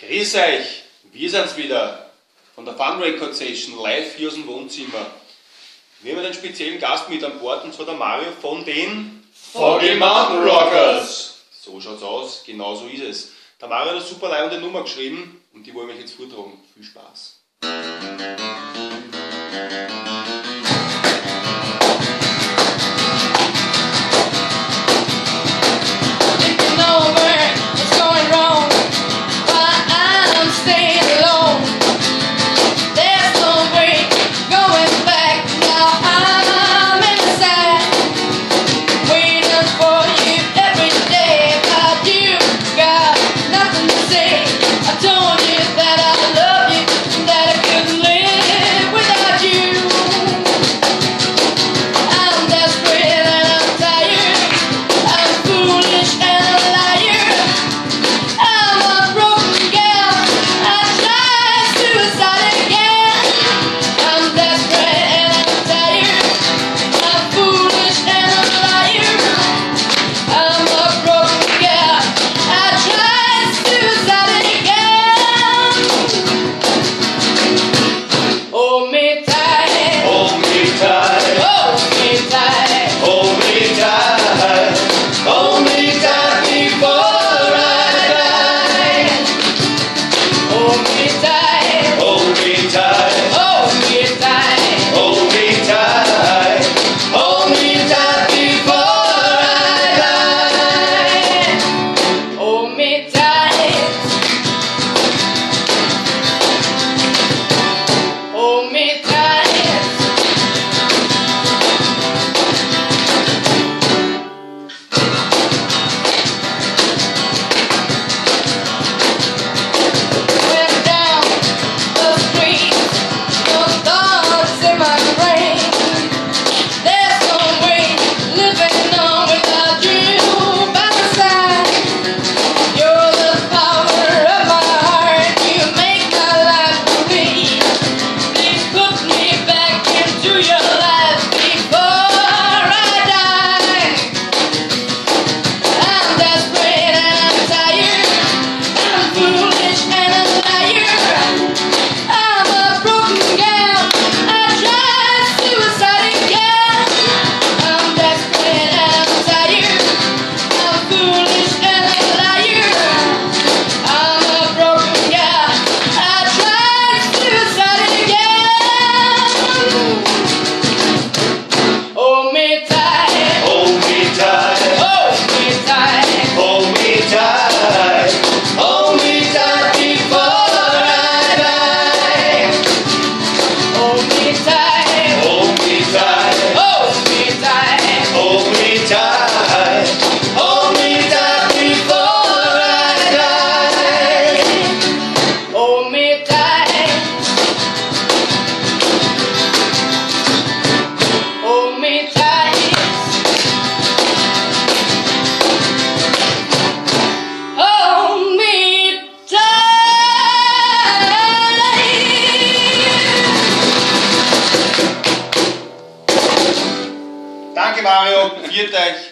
Grüß euch, wir sind's wieder von der Fun Record Session live hier aus dem Wohnzimmer. Wir haben einen speziellen Gast mit an Bord und zwar der Mario von den Foggy Mountain Rockers. So schaut's aus, genau so ist es. Der Mario hat eine super leibende Nummer geschrieben und die wollen wir euch jetzt vortragen. Viel Spaß. Danke Mario, viert euch.